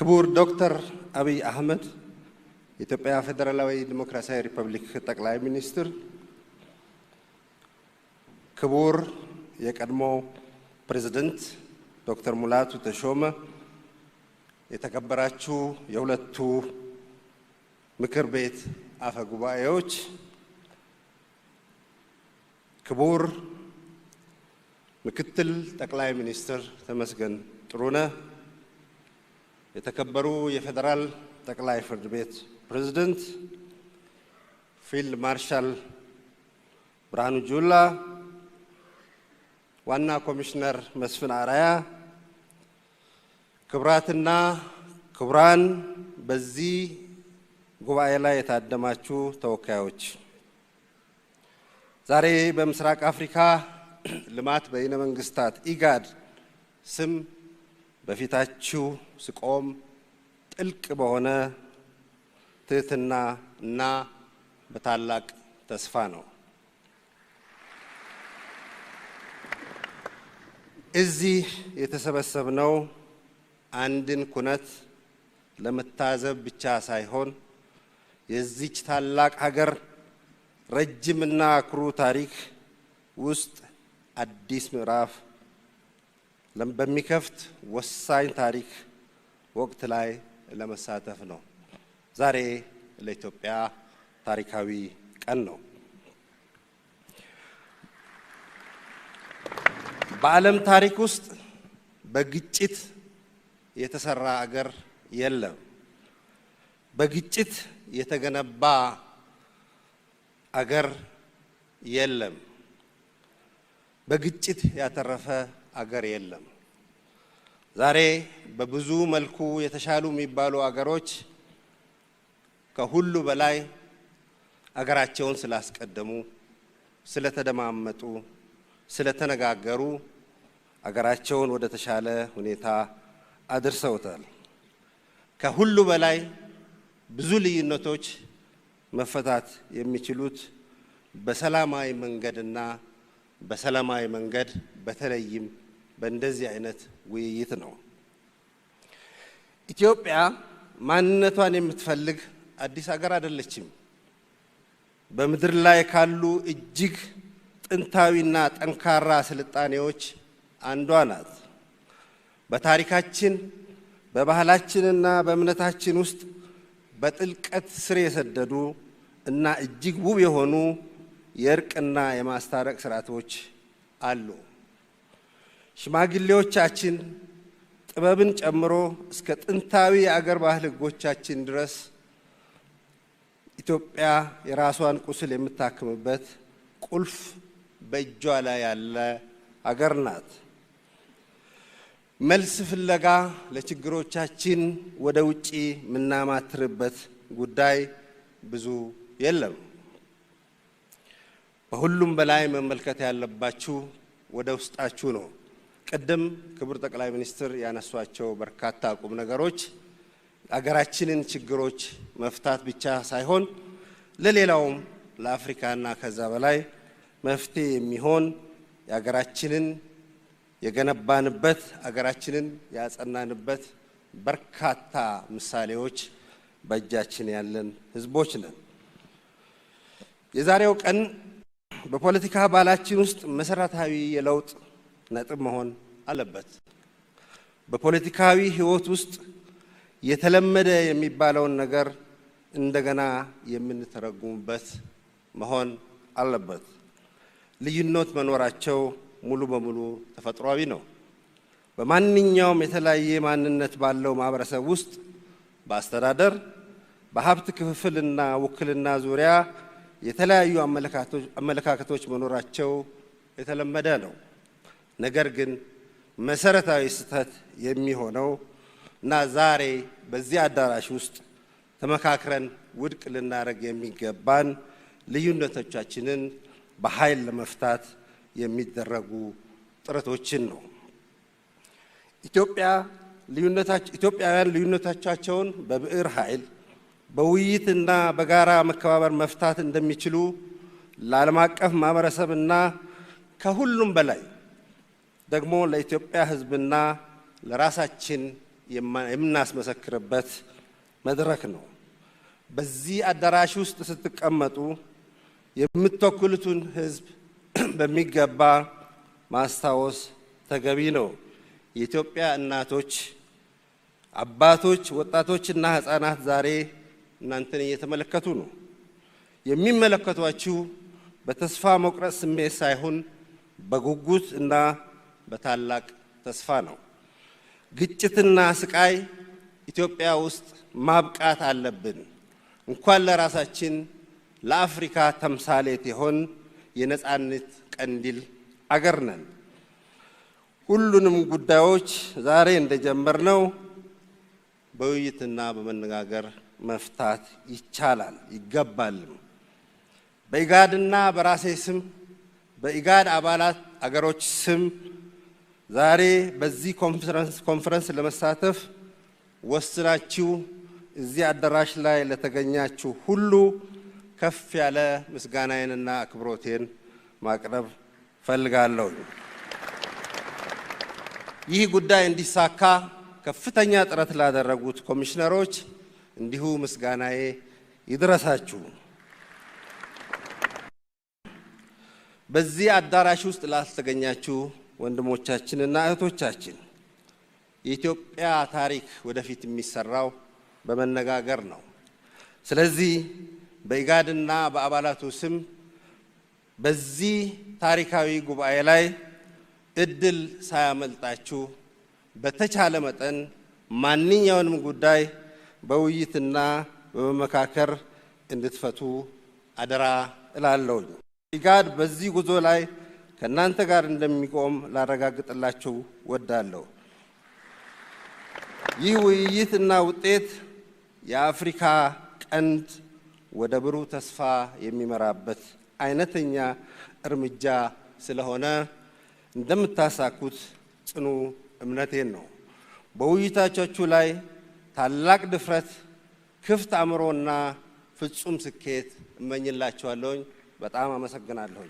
ክቡር ዶክተር አብይ አህመድ የኢትዮጵያ ፌደራላዊ ዲሞክራሲያዊ ሪፐብሊክ ጠቅላይ ሚኒስትር፣ ክቡር የቀድሞ ፕሬዝዳንት ዶክተር ሙላቱ ተሾመ፣ የተከበራችሁ የሁለቱ ምክር ቤት አፈ ጉባኤዎች፣ ክቡር ምክትል ጠቅላይ ሚኒስትር ተመስገን ጥሩነህ፣ የተከበሩ የፌደራል ጠቅላይ ፍርድ ቤት ፕሬዝዳንት ፊልድ ማርሻል ብርሃኑ ጁላ፣ ዋና ኮሚሽነር መስፍን አራያ፣ ክቡራትና ክቡራን በዚህ ጉባኤ ላይ የታደማችሁ ተወካዮች፣ ዛሬ በምስራቅ አፍሪካ ልማት በይነ መንግስታት ኢጋድ ስም በፊታችሁ ስቆም ጥልቅ በሆነ ትህትና እና በታላቅ ተስፋ ነው። እዚህ የተሰበሰብነው አንድን ኩነት ለመታዘብ ብቻ ሳይሆን የዚች ታላቅ ሀገር ረጅምና ኩሩ ታሪክ ውስጥ አዲስ ምዕራፍ በሚከፍት ወሳኝ ታሪክ ወቅት ላይ ለመሳተፍ ነው። ዛሬ ለኢትዮጵያ ታሪካዊ ቀን ነው። በዓለም ታሪክ ውስጥ በግጭት የተሰራ አገር የለም። በግጭት የተገነባ አገር የለም። በግጭት ያተረፈ አገር የለም። ዛሬ በብዙ መልኩ የተሻሉ የሚባሉ አገሮች ከሁሉ በላይ አገራቸውን ስላስቀደሙ፣ ስለተደማመጡ፣ ስለተነጋገሩ አገራቸውን ወደ ተሻለ ሁኔታ አድርሰውታል። ከሁሉ በላይ ብዙ ልዩነቶች መፈታት የሚችሉት በሰላማዊ መንገድና በሰላማዊ መንገድ በተለይም በእንደዚህ አይነት ውይይት ነው። ኢትዮጵያ ማንነቷን የምትፈልግ አዲስ ሀገር አይደለችም። በምድር ላይ ካሉ እጅግ ጥንታዊና ጠንካራ ስልጣኔዎች አንዷ ናት። በታሪካችን በባህላችንና በእምነታችን ውስጥ በጥልቀት ስር የሰደዱ እና እጅግ ውብ የሆኑ የእርቅና የማስታረቅ ስርዓቶች አሉ። ሽማግሌዎቻችን ጥበብን ጨምሮ እስከ ጥንታዊ የአገር ባህል ሕጎቻችን ድረስ ኢትዮጵያ የራሷን ቁስል የምታክምበት ቁልፍ በእጇ ላይ ያለ አገር ናት። መልስ ፍለጋ ለችግሮቻችን ወደ ውጪ የምናማትርበት ጉዳይ ብዙ የለም። በሁሉም በላይ መመልከት ያለባችሁ ወደ ውስጣችሁ ነው። ቅድም ክቡር ጠቅላይ ሚኒስትር ያነሷቸው በርካታ ቁም ነገሮች አገራችንን ችግሮች መፍታት ብቻ ሳይሆን ለሌላውም ለአፍሪካና ከዛ በላይ መፍትሄ የሚሆን የአገራችንን የገነባንበት አገራችንን ያጸናንበት በርካታ ምሳሌዎች በእጃችን ያለን ህዝቦች ነን። የዛሬው ቀን በፖለቲካ ባህላችን ውስጥ መሰረታዊ የለውጥ ነጥብ መሆን አለበት። በፖለቲካዊ ህይወት ውስጥ የተለመደ የሚባለውን ነገር እንደገና የምንተረጉምበት መሆን አለበት። ልዩነት መኖራቸው ሙሉ በሙሉ ተፈጥሯዊ ነው። በማንኛውም የተለያየ ማንነት ባለው ማህበረሰብ ውስጥ በአስተዳደር፣ በሀብት ክፍፍልና ውክልና ዙሪያ የተለያዩ አመለካከቶች መኖራቸው የተለመደ ነው። ነገር ግን መሰረታዊ ስህተት የሚሆነው እና ዛሬ በዚህ አዳራሽ ውስጥ ተመካክረን ውድቅ ልናደርግ የሚገባን ልዩነቶቻችንን በኃይል ለመፍታት የሚደረጉ ጥረቶችን ነው። ኢትዮጵያውያን ልዩነቶቻቸውን በብዕር ኃይል በውይይትና በጋራ መከባበር መፍታት እንደሚችሉ ለዓለም አቀፍ ማህበረሰብና ከሁሉም በላይ ደግሞ ለኢትዮጵያ ሕዝብና ለራሳችን የምናስመሰክርበት መድረክ ነው። በዚህ አዳራሽ ውስጥ ስትቀመጡ የምትወክሉትን ሕዝብ በሚገባ ማስታወስ ተገቢ ነው። የኢትዮጵያ እናቶች፣ አባቶች፣ ወጣቶችና ሕፃናት ዛሬ እናንተን እየተመለከቱ ነው። የሚመለከቷችሁ በተስፋ መቁረጥ ስሜት ሳይሆን በጉጉት እና በታላቅ ተስፋ ነው። ግጭትና ስቃይ ኢትዮጵያ ውስጥ ማብቃት አለብን። እንኳን ለራሳችን ለአፍሪካ ተምሳሌት የሆን የነጻነት ቀንዲል አገር ነን። ሁሉንም ጉዳዮች ዛሬ እንደጀመርነው በውይይትና በመነጋገር መፍታት ይቻላል ይገባልም። በኢጋድና በራሴ ስም በኢጋድ አባላት አገሮች ስም ዛሬ በዚህ ኮንፈረንስ ለመሳተፍ ወስናችሁ እዚህ አዳራሽ ላይ ለተገኛችሁ ሁሉ ከፍ ያለ ምስጋናዬንና አክብሮቴን ማቅረብ ፈልጋለሁ። ይህ ጉዳይ እንዲሳካ ከፍተኛ ጥረት ላደረጉት ኮሚሽነሮች እንዲሁ ምስጋናዬ ይድረሳችሁ። በዚህ አዳራሽ ውስጥ ላልተገኛችሁ ወንድሞቻችንና እህቶቻችን የኢትዮጵያ ታሪክ ወደፊት የሚሰራው በመነጋገር ነው። ስለዚህ በኢጋድና በአባላቱ ስም በዚህ ታሪካዊ ጉባኤ ላይ እድል ሳያመልጣችሁ በተቻለ መጠን ማንኛውንም ጉዳይ በውይይትና በመመካከር እንድትፈቱ አደራ እላለሁ። ኢጋድ በዚህ ጉዞ ላይ ከእናንተ ጋር እንደሚቆም ላረጋግጥላችሁ ወዳለሁ። ይህ ውይይትና ውጤት የአፍሪካ ቀንድ ወደ ብሩህ ተስፋ የሚመራበት አይነተኛ እርምጃ ስለሆነ እንደምታሳኩት ጽኑ እምነቴን ነው። በውይይታችሁ ላይ ታላቅ ድፍረት፣ ክፍት አእምሮና ፍጹም ስኬት እመኝላችኋለሁ። በጣም አመሰግናለሁ።